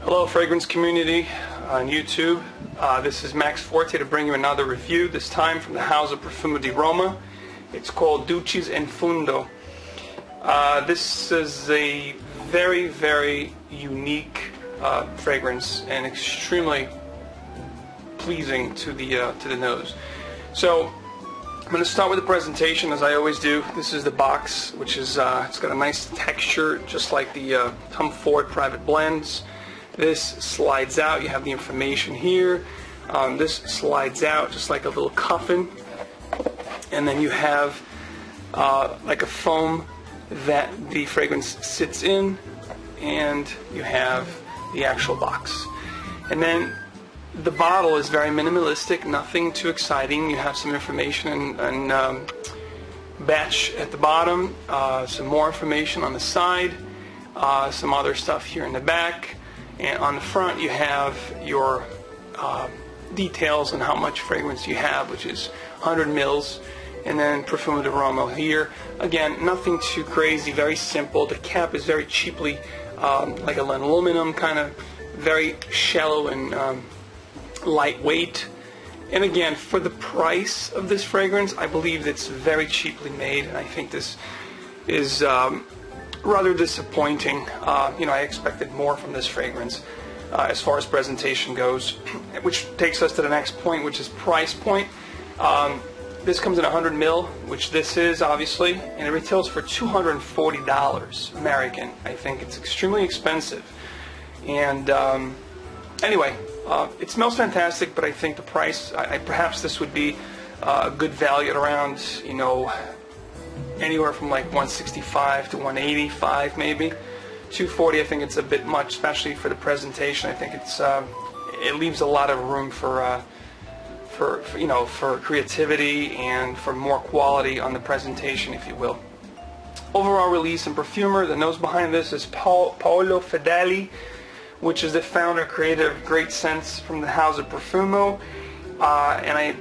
Hello fragrance community on YouTube. This is Max Forte to bring you another review, this time from the house of Profumum di Roma. It's called Dulcis and Fundo. This is a very, very unique fragrance and extremely pleasing to the nose. So I'm going to start with the presentation as I always do. This is the box, which is it's got a nice texture just like the Tom Ford Private Blends. This slides out. You have the information here. This slides out just like a little coffin, and then you have like a foam that the fragrance sits in, and you have the actual box. And then the bottle is very minimalistic, nothing too exciting. You have some information and batch at the bottom, some more information on the side, some other stuff here in the back, and on the front you have your details on how much fragrance you have, which is 100 mils, and then Profumum di Roma here. Again, nothing too crazy, very simple. The cap is very cheaply like a aluminum, kind of very shallow and lightweight. And again, for the price of this fragrance, I believe it's very cheaply made, and I think this is rather disappointing. I expected more from this fragrance as far as presentation goes, which takes us to the next point, which is price point. This comes in 100 mil, which this is obviously, and it retails for $240 American. I think it's extremely expensive. And anyway, it smells fantastic, but I think the price, perhaps this would be a good value at around, anywhere from like 165 to 185 maybe. 240, I think it's a bit much, especially for the presentation. I think it's it leaves a lot of room for creativity and for more quality on the presentation, if you will. Overall release and perfumer, the nose behind this is Paolo Fedeli, which is the founder, creator of Great Scents from the house of Profumum, and I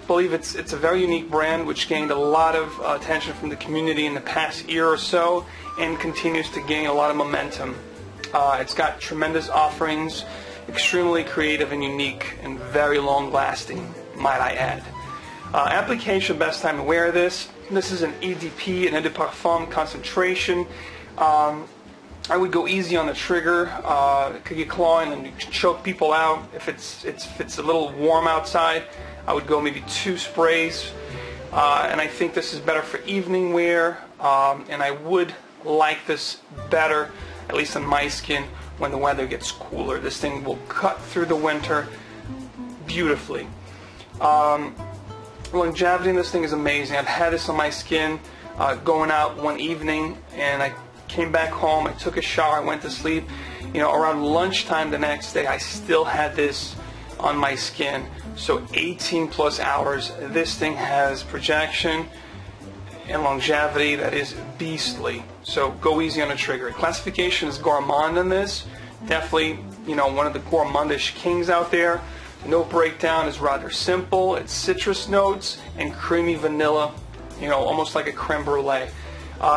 believe it's a very unique brand which gained a lot of attention from the community in the past year or so and continues to gain a lot of momentum. It's got tremendous offerings, extremely creative and unique, and very long lasting, might I add. Application, best time to wear this. This is an EDP, an eau de parfum concentration. I would go easy on the trigger. It could get clawing and choke people out. If it's a little warm outside, I would go maybe 2 sprays. And I think this is better for evening wear. And I would like this better, at least on my skin, when the weather gets cooler. This thing will cut through the winter beautifully. Longevity in this thing is amazing. I've had this on my skin going out one evening, and I came back home, I took a shower, I went to sleep. Around lunchtime the next day, I still had this on my skin. So 18 plus hours. This thing has projection and longevity that is beastly. So go easy on the trigger. Classification is Gourmand in this. Definitely, one of the gourmandish kings out there. The note breakdown is rather simple. It's citrus notes and creamy vanilla, almost like a crème brulée.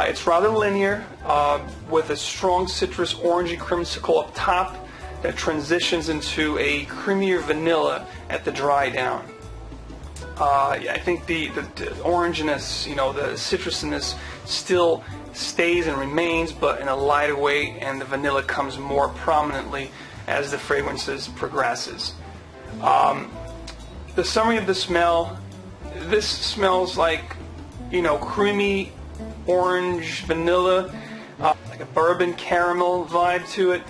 It's rather linear with a strong citrus orangey creamcicle up top that transitions into a creamier vanilla at the dry down. I think the orangeness, the citrusiness still stays and remains, but in a lighter way, and the vanilla comes more prominently as the fragrances progresses. The summary of the smell, this smells like, creamy orange vanilla, like a bourbon caramel vibe to it.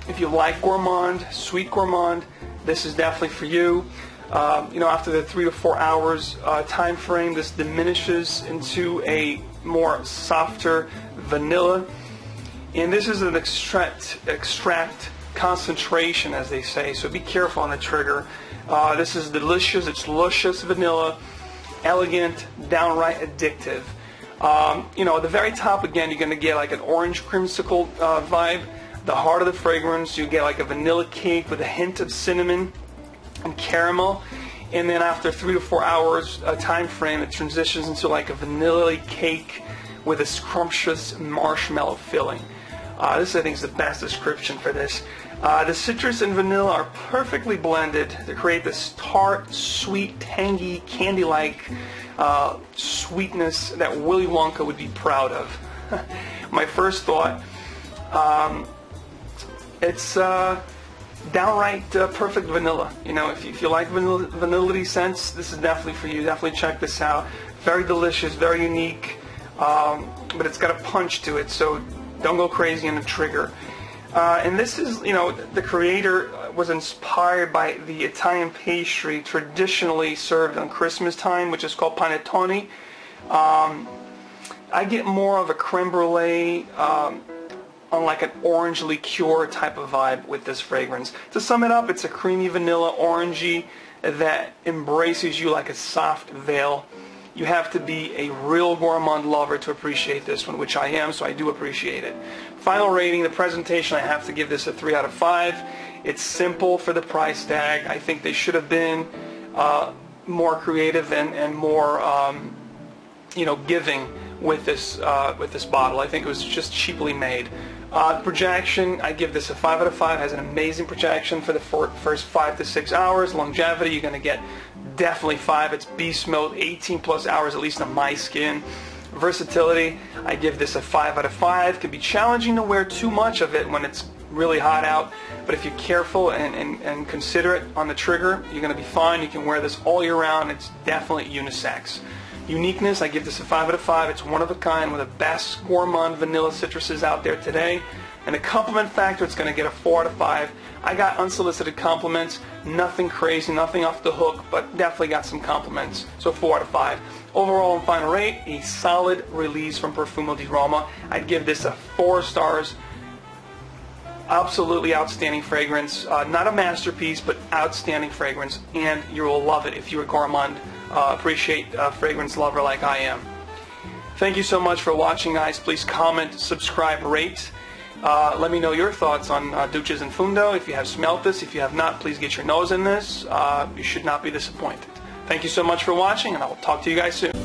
If you like gourmand, sweet gourmand, this is definitely for you. After the 3 to 4 hours time frame, this diminishes into a more softer vanilla, and this is an extract concentration, as they say, so be careful on the trigger. This is delicious. It's luscious vanilla, elegant, downright addictive. At the very top, again, you're going to get like an orange creamsicle vibe. The heart of the fragrance, you get like a vanilla cake with a hint of cinnamon and caramel. And then after 3 to 4 hours time frame, it transitions into like a vanilla cake with a scrumptious marshmallow filling. This, I think, is the best description for this. The citrus and vanilla are perfectly blended to create this tart, sweet, tangy, candy-like sweetness that Willy Wonka would be proud of. My first thought, it's downright perfect vanilla. You know, if you like vanilla scents, this is definitely for you. Definitely check this out. Very delicious, very unique, but it's got a punch to it, so don't go crazy on the trigger. And this is, you know, the creator was inspired by the Italian pastry traditionally served on Christmas time, which is called panettone. I get more of a creme brulee, on like an orange liqueur type of vibe with this fragrance. To sum it up, it's a creamy vanilla orangey that embraces you like a soft veil. You have to be a real gourmand lover to appreciate this one, which I am, so I do appreciate it. Final rating, the presentation, I have to give this a 3 out of 5. It's simple for the price tag. I think they should have been more creative and more, you know, giving with this bottle. I think it was just cheaply made. Projection, I give this a 5 out of 5. It has an amazing projection for the first 5 to 6 hours. Longevity, you're going to get definitely 5. It's beast mode, 18 plus hours at least on my skin. Versatility, I give this a 5 out of 5. It can be challenging to wear too much of it when it's really hot out, but if you're careful and considerate on the trigger, you're going to be fine. You can wear this all year round. It's definitely unisex. Uniqueness, I give this a 5 out of 5. It's one of a kind, one of the best gourmand vanilla citruses out there today. And the compliment factor, it's going to get a 4 out of 5. I got unsolicited compliments, nothing crazy, nothing off the hook, but definitely got some compliments. So 4 out of 5. Overall and final rate, a solid release from Profumum di Roma. I'd give this a 4 stars. Absolutely outstanding fragrance. Not a masterpiece, but outstanding fragrance. And you will love it if you're a gourmand. Appreciate a fragrance lover like I am. Thank you so much for watching, guys. Please comment, subscribe, rate. Let me know your thoughts on Dulcis and Fundo. If you have smelt this, if you have not, please get your nose in this. You should not be disappointed. Thank you so much for watching, and I will talk to you guys soon.